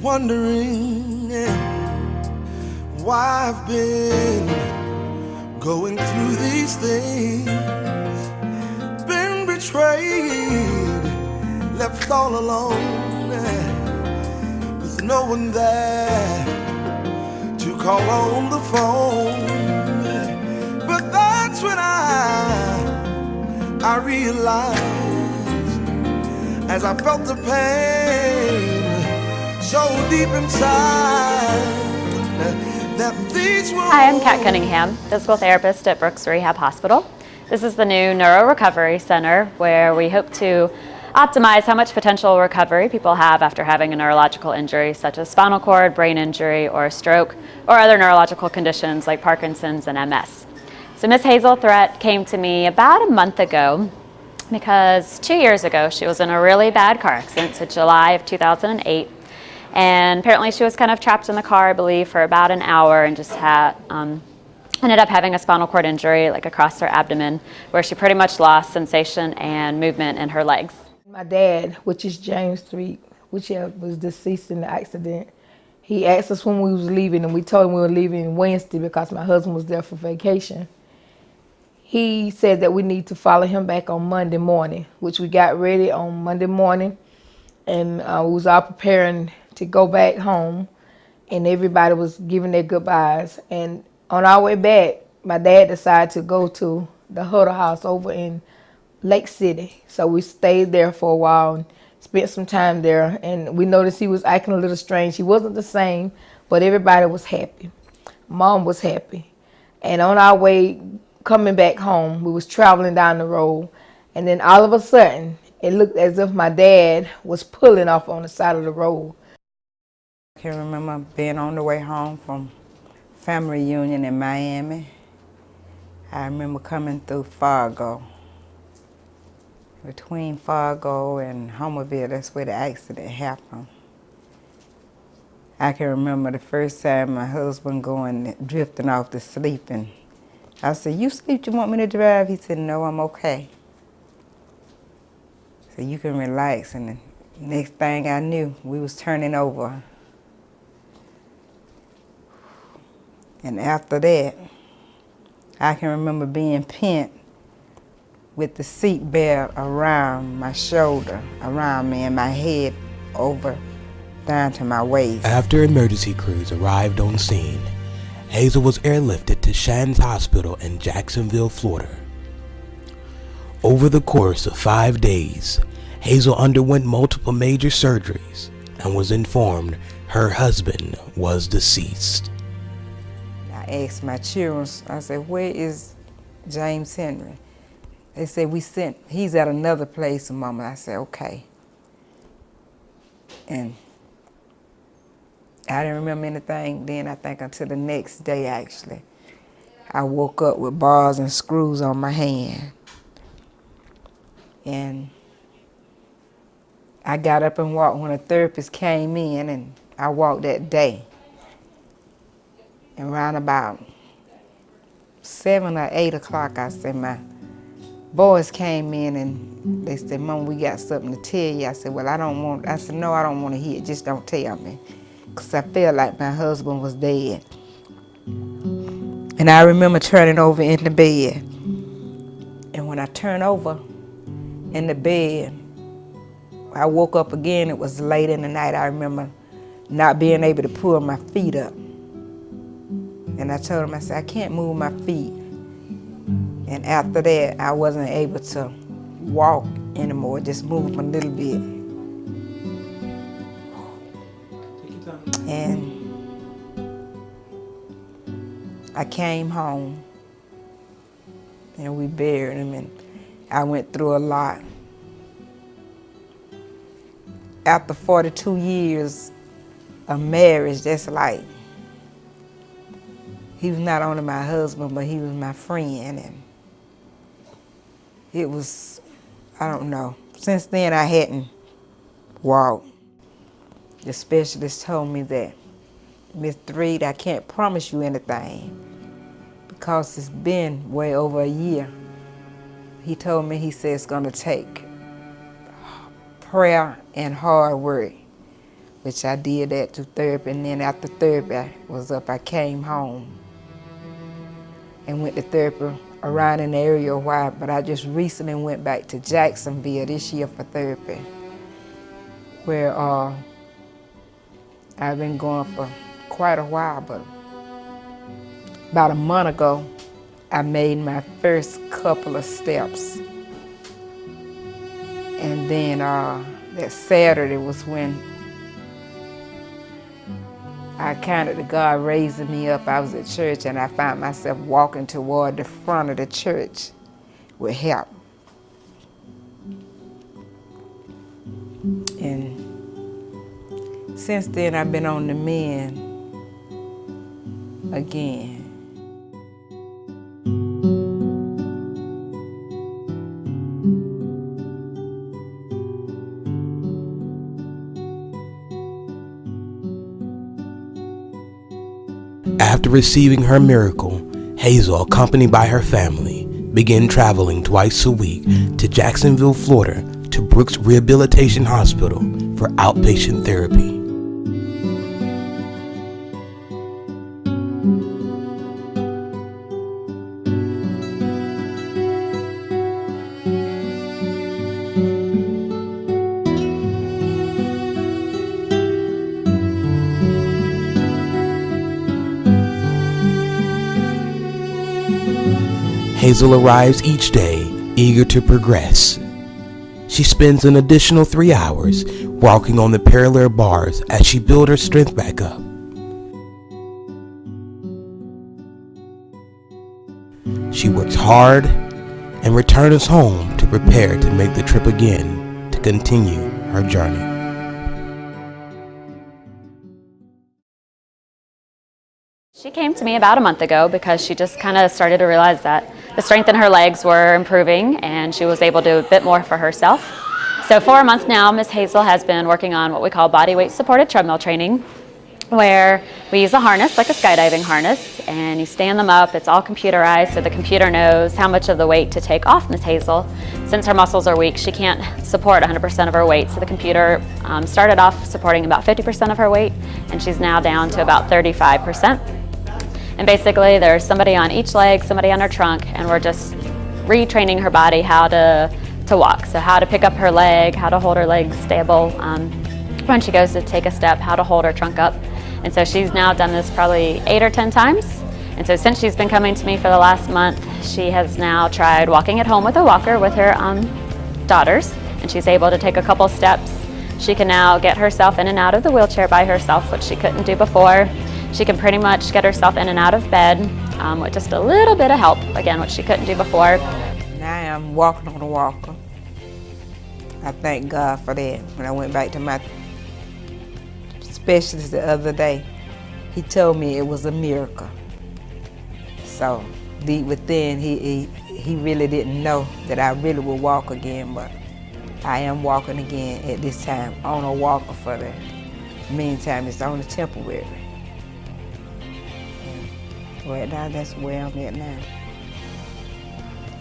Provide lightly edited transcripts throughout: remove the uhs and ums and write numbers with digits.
wondering why I've been going through these things. Been betrayed, left all alone, with no one there to call on the phone. But that's when I realized, as I felt the pain so deep inside, that these were... Hi, I'm Kat Cunningham, physical therapist at Brooks Rehab Hospital. This is the new Neuro Recovery Center where we hope to optimize how much potential recovery people have after having a neurological injury such as spinal cord, brain injury, or a stroke, or other neurological conditions like Parkinson's and MS. So Miss Hazel Threat came to me about a month ago because 2 years ago she was in a really bad car accident, so July of 2008. And apparently she was kind of trapped in the car, I believe, for about an hour and just had ended up having a spinal cord injury like across her abdomen, where she pretty much lost sensation and movement in her legs. My dad, which is James Street, which was deceased in the accident, he asked us when we was leaving, and we told him we were leaving Wednesday because my husband was there for vacation. He said that we need to follow him back on Monday morning, which we got ready on Monday morning, and we was all preparing to go back home, and everybody was giving their goodbyes. And on our way back, my dad decided to go to the Huddle House over in Lake City. So we stayed there for a while and spent some time there, and we noticed he was acting a little strange. He wasn't the same, but everybody was happy. Mom was happy. And on our way coming back home, we was traveling down the road, and then all of a sudden, it looked as if my dad was pulling off on the side of the road. I can remember being on the way home from family reunion in Miami. I remember coming through Fargo. Between Fargo and Homerville, that's where the accident happened. I can remember the first time my husband drifting off to sleep, and I said, "You sleep, you want me to drive?" He said, "No, I'm okay. So you can relax." And the next thing I knew, we was turning over. And after that, I can remember being pinned with the seat belt around my shoulder, around me, and my head over down to my waist. After emergency crews arrived on scene, Hazel was airlifted to Shands Hospital in Jacksonville, Florida. Over the course of 5 days, Hazel underwent multiple major surgeries and was informed her husband was deceased. I asked my children, I said, "Where is James Henry?" They said, "He's at another place, Mama." I said, "Okay." And I didn't remember anything then, I think, until the next day, actually. I woke up with bars and screws on my hand. And I got up and walked when a therapist came in, and I walked that day. And around about 7 or 8 o'clock, I said, my boys came in and they said, "Mom, we got something to tell you." I said, "Well, I said, "No, I don't want to hear it, just don't tell me." Because I felt like my husband was dead. And I remember turning over in the bed. And when I turned over in the bed, I woke up again. It was late in the night. I remember not being able to pull my feet up. And I told him, I said, "I can't move my feet." And after that, I wasn't able to walk anymore, just move a little bit. And I came home, and we buried him, and I went through a lot. After 42 years of marriage, that's like, he was not only my husband, but he was my friend, and it was, I don't know. Since then, I hadn't walked. The specialist told me that, "Miss Thread, I can't promise you anything because it's been way over a year." He told me, he said, "It's gonna take prayer and hard work, which I did that to therapy. And then after therapy I came home and went to therapy around in the area a while, but I just recently went back to Jacksonville this year for therapy, where I've been going for quite a while, but about a month ago, I made my first couple of steps. And then that Saturday was when I counted to God raising me up. I was at church and I found myself walking toward the front of the church with help. And since then, I've been on the mend again. After receiving her miracle, Hazel, accompanied by her family, began traveling twice a week to Jacksonville, Florida, to Brooks Rehabilitation Hospital for outpatient therapy. Hazel arrives each day, eager to progress. She spends an additional 3 hours walking on the parallel bars as she builds her strength back up. She works hard and returns home to prepare to make the trip again to continue her journey. She came to me about a month ago because she just kind of started to realize that the strength in her legs were improving and she was able to do a bit more for herself. So for a month now, Miss Hazel has been working on what we call body weight supported treadmill training, where we use a harness, like a skydiving harness, and you stand them up. It's all computerized, so the computer knows how much of the weight to take off Miss Hazel. Since her muscles are weak, she can't support 100% of her weight, so the computer started off supporting about 50% of her weight, and she's now down to about 35%. And basically there's somebody on each leg, somebody on her trunk, and we're just retraining her body how to walk. So how to pick up her leg, how to hold her legs stable. When she goes to take a step, how to hold her trunk up. And so she's now done this probably 8 or 10 times. And so since she's been coming to me for the last month, she has now tried walking at home with a walker with her daughters, and she's able to take a couple steps. She can now get herself in and out of the wheelchair by herself, which she couldn't do before. She can pretty much get herself in and out of bed with just a little bit of help, again, which she couldn't do before. Now I'm walking on a walker. I thank God for that. When I went back to my specialist the other day, he told me it was a miracle. So deep within, he really didn't know that I really would walk again, but I am walking again at this time on a walker for the meantime. It's only temporary. Right now, that's where I'm at now.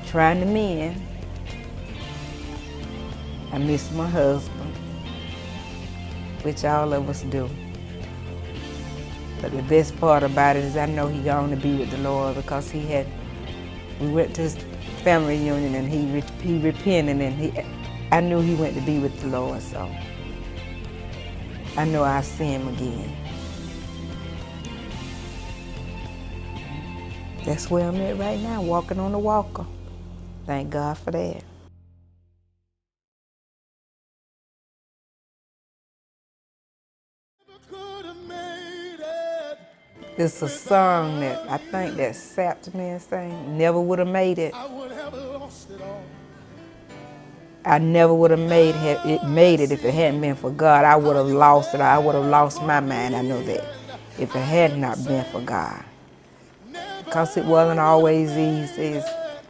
Trying to mend. I miss my husband, which all of us do. But the best part about it is I know he's going to be with the Lord, because we went to his family reunion and he repented, and I knew he went to be with the Lord, so I know I'll see him again. That's where I'm at right now, walking on the walker. Thank God for that. It's a song that I think that sapped me and sang. Never would have made it. I never would have made it if it hadn't been for God. I would have lost it. I would have lost my mind. I know that if it had not been for God. Because it wasn't always easy,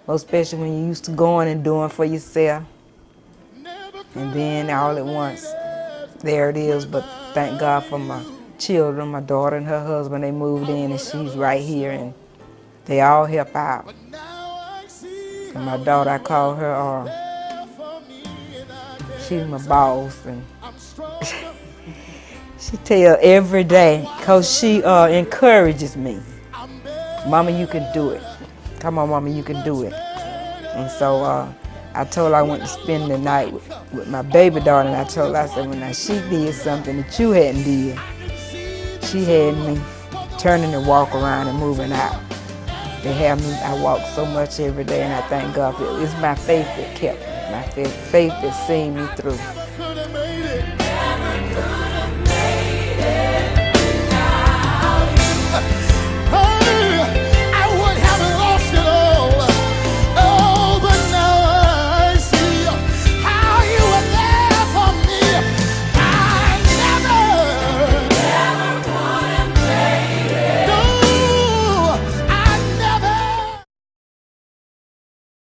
most especially when you used to going and doing for yourself. And then all at once, there it is. But thank God for my children, my daughter and her husband. They moved in and she's right here, and they all help out. And my daughter, I call her, she's my boss, and She tell every day, cause she encourages me. Mama, you can do it. Come on, Mama, you can do it. And so I told her I went to spend the night with my baby daughter, and I told her, I said, well, now she did something that you hadn't did. She had me turning and walk around and moving out. They have me, I walk so much every day, and I thank God for it. It's my faith that kept me, my faith that seen me through.